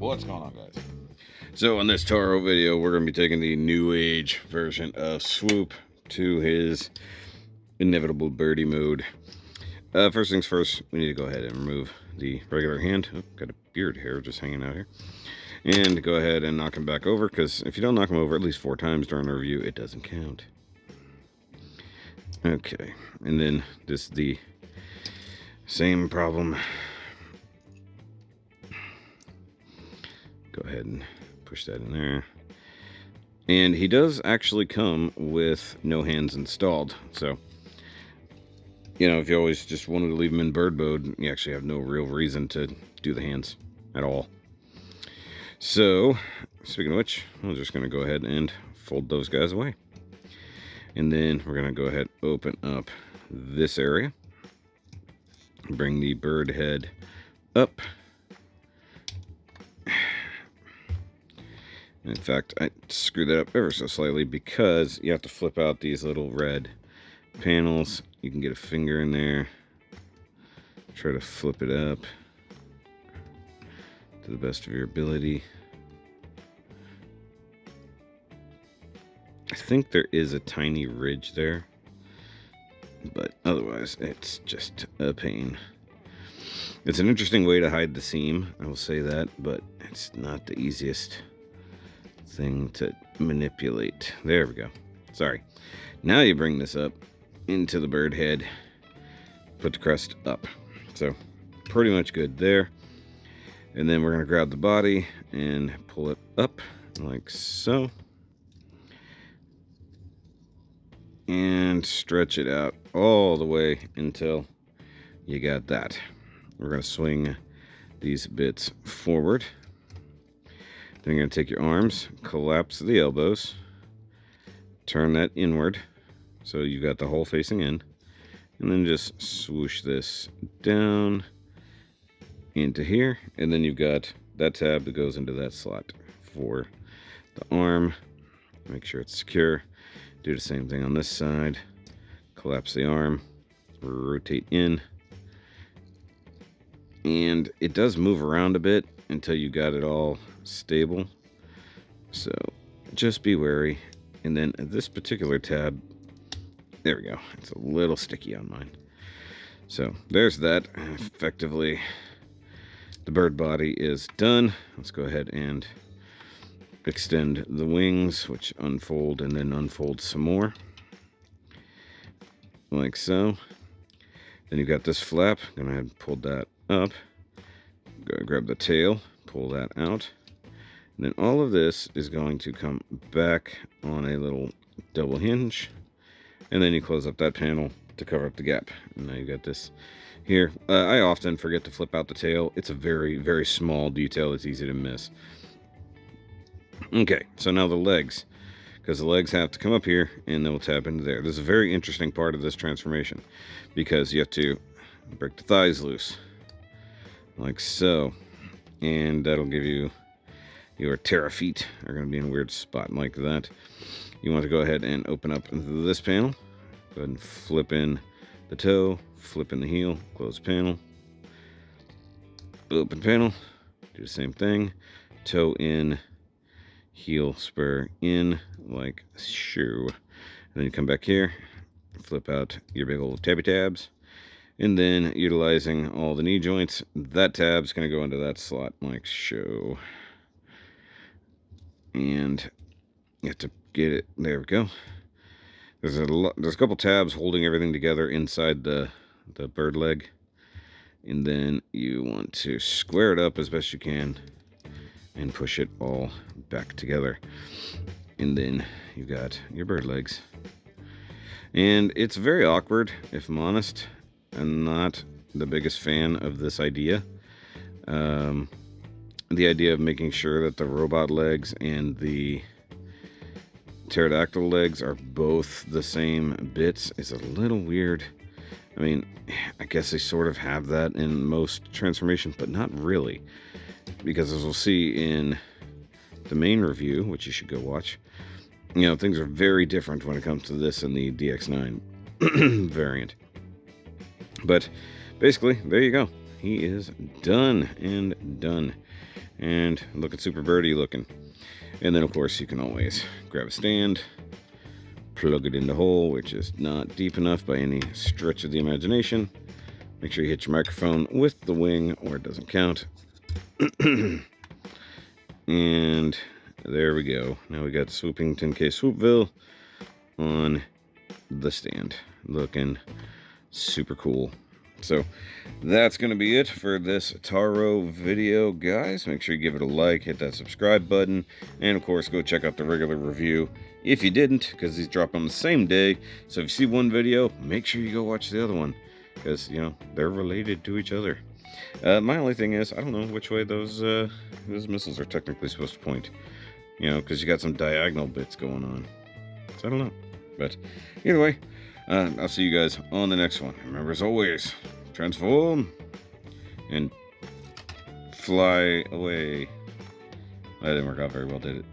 What's going on, guys? So in this Taro video, we're going to be taking the Newage version of Swoop to his inevitable birdie mode. First things first, we need to go ahead and remove the regular hand. Oh, got a beard hair just hanging out here. And go ahead and knock him back over, because if you don't knock him over at least 4 times during the review, it doesn't count. Okay, and then this is the same problem. Go ahead and push that in there. And he does actually come with no hands installed. So, you know, if you always just wanted to leave him in bird mode, you actually have no real reason to do the hands at all. So, speaking of which, I'm just going to go ahead and fold those guys away. And then we're going to go ahead and open up this area. Bring the bird head up. In fact, I screwed that up ever so slightly because you have to flip out these little red panels. You can get a finger in there. Try to flip it up to the best of your ability. I think there is a tiny ridge there, but otherwise it's just a pain. It's an interesting way to hide the seam, I will say that, but it's not the easiest thing to manipulate. There we go. Sorry. Now you bring this up into the bird head, put the crest up. So pretty much good there. And then we're going to grab the body and pull it up like so. And stretch it out all the way until you got that. We're going to swing these bits forward. Then you're going to take your arms, collapse the elbows, turn that inward so you got the hole facing in, and then just swoosh this down into here, and then you've got that tab that goes into that slot for the arm. Make sure it's secure. Do the same thing on this side. Collapse the arm, rotate in, and it does move around a bit until you got it all stable, so just be wary. And then this particular tab, there we go, it's a little sticky on mine. So there's that. Effectively, the bird body is done. Let's go ahead and extend the wings, which unfold and then unfold some more like so. Then you've got this flap. I'm gonna pull that up, go grab the tail, pull that out. And then all of this is going to come back on a little double hinge, and then you close up that panel to cover up the gap. And now you got this here. I often forget to flip out the tail. It's a very, very small detail. It's easy to miss. Okay, so now the legs, because the legs have to come up here and they'll tap into there. This is a very interesting part of this transformation because you have to break the thighs loose like so, and that'll give you your terra feet are going to be in a weird spot like that. You want to go ahead and open up this panel. Go ahead and flip in the toe, flip in the heel, close panel, open panel, do the same thing, toe in, heel spur in like so. And then you come back here, flip out your big old tabby tabs, and then utilizing all the knee joints, that tab's going to go into that slot like so. And you have to get it, there we go. There's a couple tabs holding everything together inside the bird leg, and then you want to square it up as best you can and push it all back together, and then you got your bird legs. And it's very awkward, if I'm honest. I'm not the biggest fan of this idea. The idea of making sure that the robot legs and the pterodactyl legs are both the same bits is a little weird. I mean, I guess they sort of have that in most transformations, but not really. Because as we'll see in the main review, which you should go watch, you know, things are very different when it comes to this and the DX9 variant. But basically, there you go. he is done and done. And looking super birdie looking. And then, of course, you can always grab a stand, plug it in the hole, which is not deep enough by any stretch of the imagination. Make sure you hit your microphone with the wing or it doesn't count. And there we go. Now we got swooping 10K Swoopville on the stand. Looking super cool. So that's going to be it for this Taro video, guys. Make sure you give it a like, hit that subscribe button, and of course go check out the regular review if you didn't, because these drop on the same day. So if you see one video, make sure you go watch the other one, because, you know, they're related to each other. My only thing is, I don't know which way those missiles are technically supposed to point, you know, because you got some diagonal bits going on. So I don't know. But either way, I'll see you guys on the next one. Remember, as always, transform and fly away. That didn't work out very well, did it?